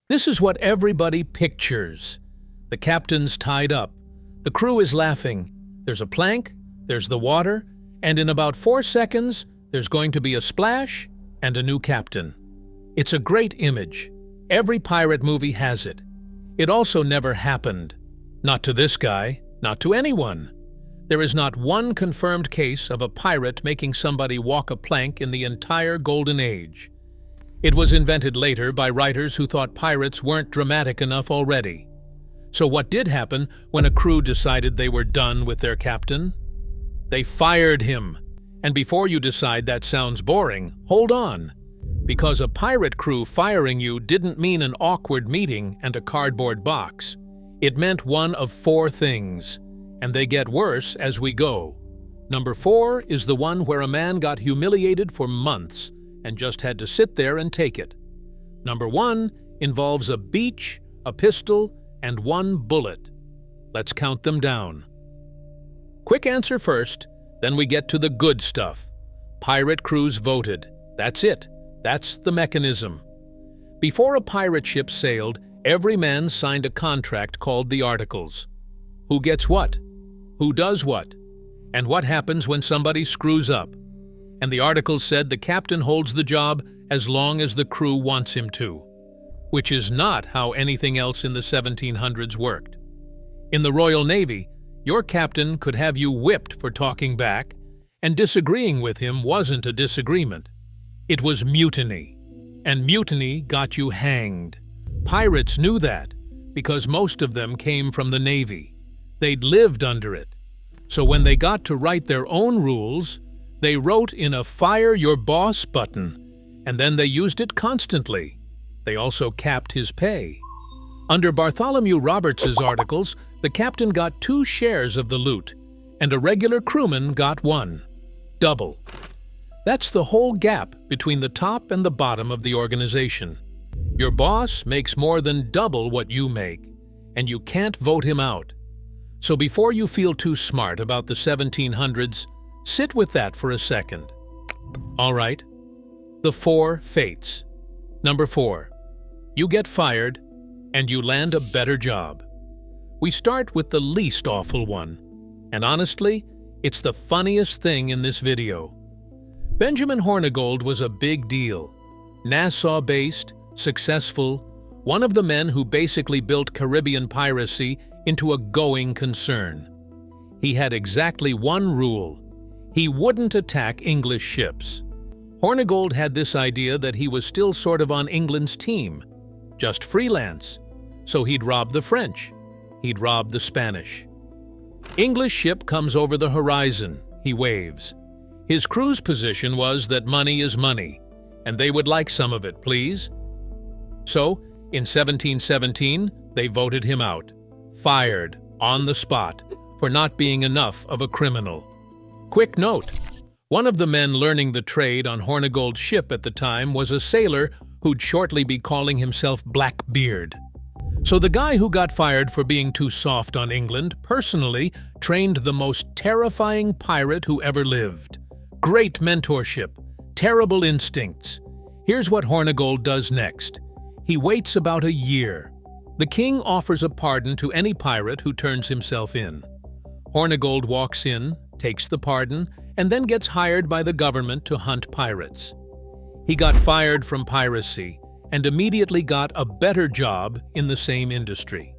This is what everybody pictures. The captain's tied up. The crew is laughing. There's a plank, there's the water, and in about 4 seconds, there's going to be a splash and a new captain. It's a great image. Every pirate movie has it. It also never happened. Not to this guy, not to anyone. There is not one confirmed case of a pirate making somebody walk a plank in the entire Golden Age. It was invented later by writers who thought pirates weren't dramatic enough already. So what did happen when a crew decided they were done with their captain? They fired him. And before you decide that sounds boring, hold on. Because a pirate crew firing you didn't mean an awkward meeting and a cardboard box. It meant one of 4 things, and they get worse as we go. Number 4 is the one where a man got humiliated for months and just had to sit there and take it. Number 1 involves a beach, a pistol, and 1 bullet. Let's count them down. Quick answer first, then we get to the good stuff. Pirate crews voted. That's it. That's the mechanism. Before a pirate ship sailed, every man signed a contract called the Articles. Who gets what? Who does what? And what happens when somebody screws up? And the Articles said the captain holds the job as long as the crew wants him to, which is not how anything else in the 1700s worked. In the Royal Navy, your captain could have you whipped for talking back, and disagreeing with him wasn't a disagreement. It was mutiny, and mutiny got you hanged. Pirates knew that, because most of them came from the Navy. They'd lived under it. So when they got to write their own rules, they wrote in a "Fire Your Boss" button, and then they used it constantly. They also capped his pay. Under Bartholomew Roberts's Articles, the captain got 2 shares of the loot, and a regular crewman got 1. Double. That's the whole gap between the top and the bottom of the organization. Your boss makes more than double what you make, and you can't vote him out. So before you feel too smart about the 1700s, sit with that for a second. All right, the 4 fates. Number 4, you get fired and you land a better job. We start with the least awful one, and honestly, it's the funniest thing in this video. Benjamin Hornigold was a big deal. Nassau-based, successful, one of the men who basically built Caribbean piracy into a going concern. He had exactly 1 rule. He wouldn't attack English ships. Hornigold had this idea that he was still sort of on England's team, just freelance. So he'd rob the French. He'd rob the Spanish. English ship comes over the horizon. He waves. His crew's position was that money is money, and they would like some of it, please. So, in 1717, they voted him out, fired, on the spot, for not being enough of a criminal. Quick note, one of the men learning the trade on Hornigold's ship at the time was a sailor who'd shortly be calling himself Blackbeard. So the guy who got fired for being too soft on England personally trained the most terrifying pirate who ever lived. Great mentorship, terrible instincts. Here's what Hornigold does next. He waits about a year. The king offers a pardon to any pirate who turns himself in. Hornigold walks in, takes the pardon, and then gets hired by the government to hunt pirates. He got fired from piracy and immediately got a better job in the same industry.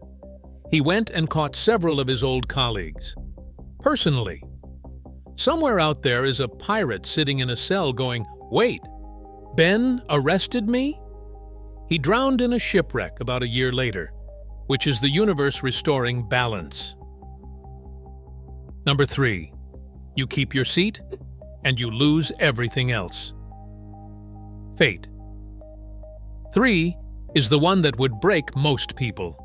He went and caught several of his old colleagues. Personally. Somewhere out there is a pirate sitting in a cell going, "Wait, Ben arrested me?" He drowned in a shipwreck about a year later, which is the universe restoring balance. Number 3, you keep your seat and you lose everything else. Fate. 3 is the one that would break most people.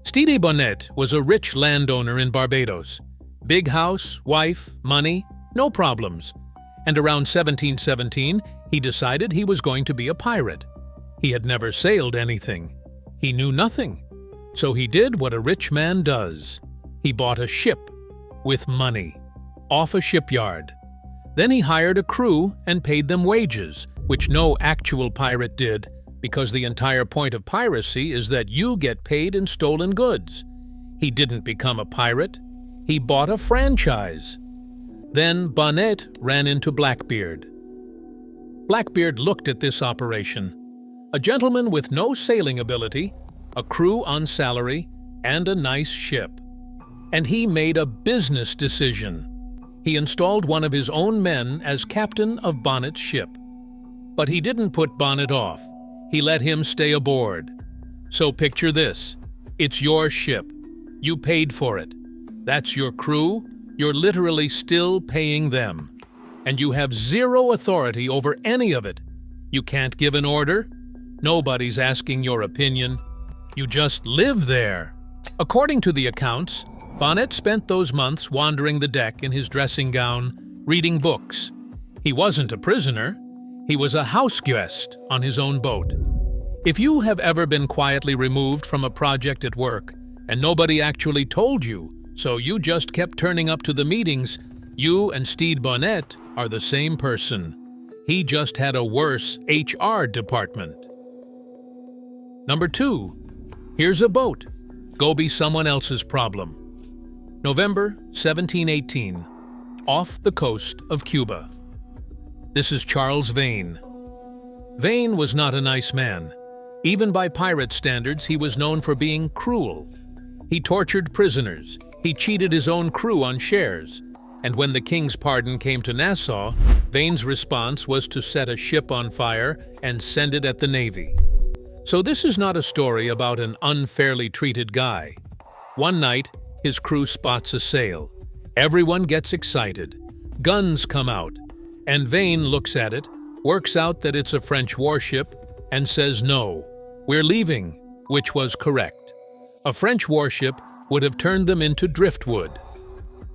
Stede Bonnet was a rich landowner in Barbados. Big house, wife, money, no problems. And around 1717, he decided he was going to be a pirate. He had never sailed anything. He knew nothing. So he did what a rich man does. He bought a ship with money, off a shipyard. Then he hired a crew and paid them wages, which no actual pirate did, because the entire point of piracy is that you get paid in stolen goods. He didn't become a pirate. He bought a franchise. Then Bonnet ran into Blackbeard. Blackbeard looked at this operation. A gentleman with no sailing ability, a crew on salary, and a nice ship. And he made a business decision. He installed one of his own men as captain of Bonnet's ship. But he didn't put Bonnet off. He let him stay aboard. So picture this. It's your ship. You paid for it. That's your crew. You're literally still paying them. And you have zero authority over any of it. You can't give an order. Nobody's asking your opinion. You just live there. According to the accounts, Bonnet spent those months wandering the deck in his dressing gown, reading books. He wasn't a prisoner. He was a house guest on his own boat. If you have ever been quietly removed from a project at work and nobody actually told you, so you just kept turning up to the meetings, you and Stede Bonnet are the same person. He just had a worse HR department. Number 2. Here's a boat. Go be someone else's problem. November 1718. Off the coast of Cuba. This is Charles Vane. Vane was not a nice man. Even by pirate standards, he was known for being cruel. He tortured prisoners. He cheated his own crew on shares. And when the king's pardon came to Nassau, Vane's response was to set a ship on fire and send it at the Navy. So this is not a story about an unfairly treated guy. One night, his crew spots a sail. Everyone gets excited. Guns come out. And Vane looks at it, works out that it's a French warship, and says no, we're leaving, which was correct. A French warship would have turned them into driftwood.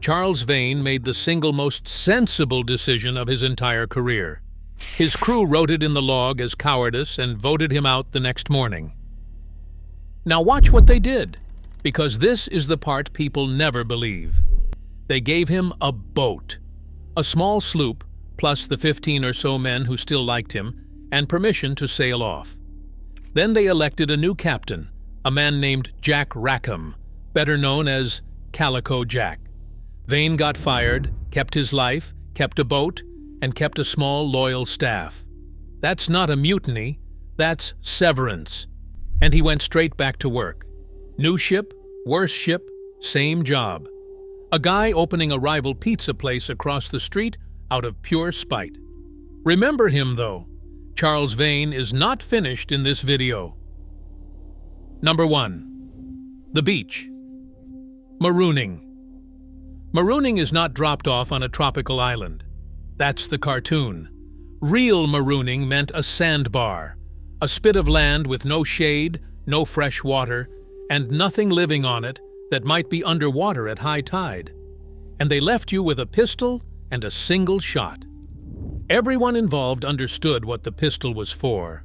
Charles Vane made the single most sensible decision of his entire career. His crew wrote it in the log as cowardice and voted him out the next morning. Now watch what they did, because this is the part people never believe. They gave him a boat, a small sloop, plus the 15 or so men who still liked him, and permission to sail off. Then they elected a new captain, a man named Jack Rackham, better known as Calico Jack. Vane got fired, kept his life, kept a boat, and kept a small, loyal staff. That's not a mutiny, that's severance. And he went straight back to work. New ship, worse ship, same job. A guy opening a rival pizza place across the street out of pure spite. Remember him, though. Charles Vane is not finished in this video. Number 1. The beach. Marooning. Marooning is not dropped off on a tropical island. That's the cartoon. Real marooning meant a sandbar, a spit of land with no shade, no fresh water, and nothing living on it that might be underwater at high tide. And they left you with a pistol and a single shot. Everyone involved understood what the pistol was for.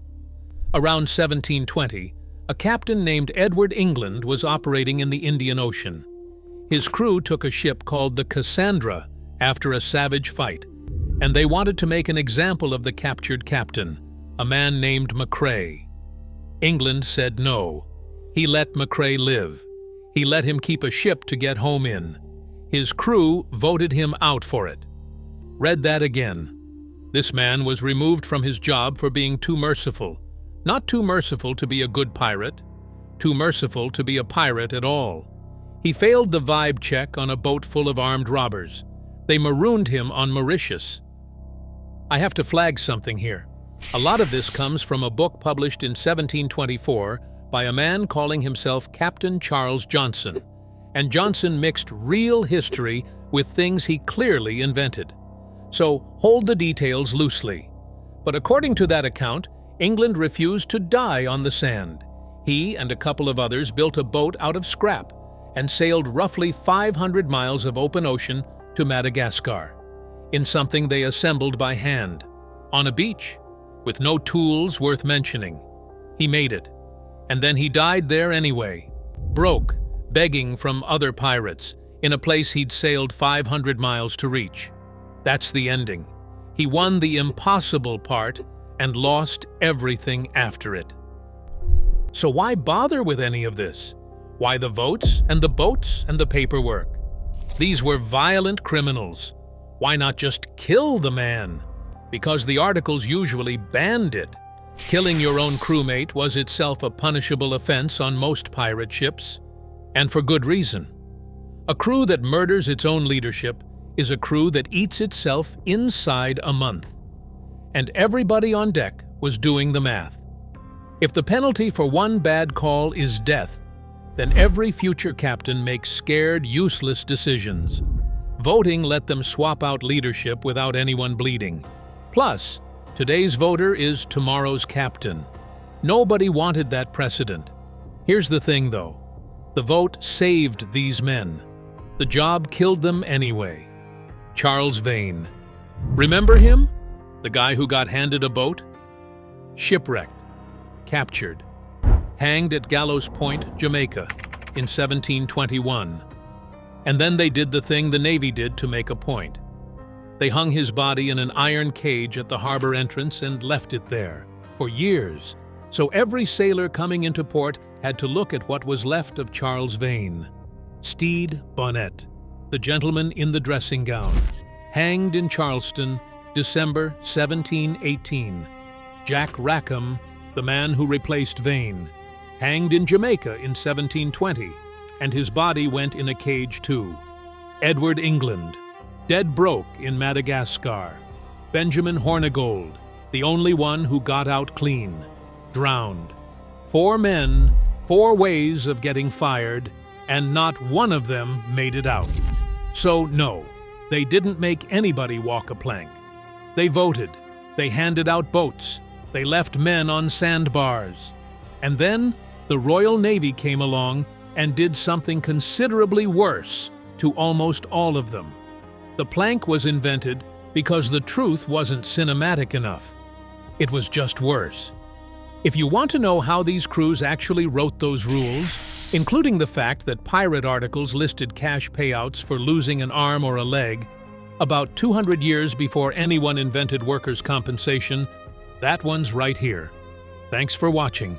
Around 1720, a captain named Edward England was operating in the Indian Ocean. His crew took a ship called the Cassandra after a savage fight, and they wanted to make an example of the captured captain, a man named McCrae. England said no. He let McCrae live. He let him keep a ship to get home in. His crew voted him out for it. Read that again. This man was removed from his job for being too merciful. Not too merciful to be a good pirate, too merciful to be a pirate at all. He failed the vibe check on a boat full of armed robbers. They marooned him on Mauritius. I have to flag something here. A lot of this comes from a book published in 1724 by a man calling himself Captain Charles Johnson. And Johnson mixed real history with things he clearly invented. So hold the details loosely. But according to that account, England refused to die on the sand. He and a couple of others built a boat out of scrap and sailed roughly 500 miles of open ocean to Madagascar, in something they assembled by hand, on a beach, with no tools worth mentioning. He made it, and then he died there anyway, broke, begging from other pirates, in a place he'd sailed 500 miles to reach. That's the ending. He won the impossible part and lost everything after it. So why bother with any of this? Why the votes and the boats and the paperwork? These were violent criminals. Why not just kill the man? Because the articles usually banned it. Killing your own crewmate was itself a punishable offense on most pirate ships, and for good reason. A crew that murders its own leadership is a crew that eats itself inside a month. And everybody on deck was doing the math. If the penalty for one bad call is death, then every future captain makes scared, useless decisions. Voting let them swap out leadership without anyone bleeding. Plus, today's voter is tomorrow's captain. Nobody wanted that precedent. Here's the thing, though. The vote saved these men. The job killed them anyway. Charles Vane. Remember him? The guy who got handed a boat? Shipwrecked. Captured. Hanged at Gallows Point, Jamaica, in 1721. And then they did the thing the Navy did to make a point. They hung his body in an iron cage at the harbor entrance and left it there for years, so every sailor coming into port had to look at what was left of Charles Vane. Stede Bonnet, the gentleman in the dressing gown, hanged in Charleston, December 1718. Jack Rackham, the man who replaced Vane, hanged in Jamaica in 1720, and his body went in a cage too. Edward England, dead broke in Madagascar. Benjamin Hornigold, the only one who got out clean, drowned. 4 men, 4 ways of getting fired, and not one of them made it out. So no, they didn't make anybody walk a plank. They voted, they handed out boats, they left men on sandbars. And then the Royal Navy came along and did something considerably worse to almost all of them. The plank was invented because the truth wasn't cinematic enough. It was just worse. If you want to know how these crews actually wrote those rules, including the fact that pirate articles listed cash payouts for losing an arm or a leg, about 200 years before anyone invented workers' compensation, that one's right here. Thanks for watching.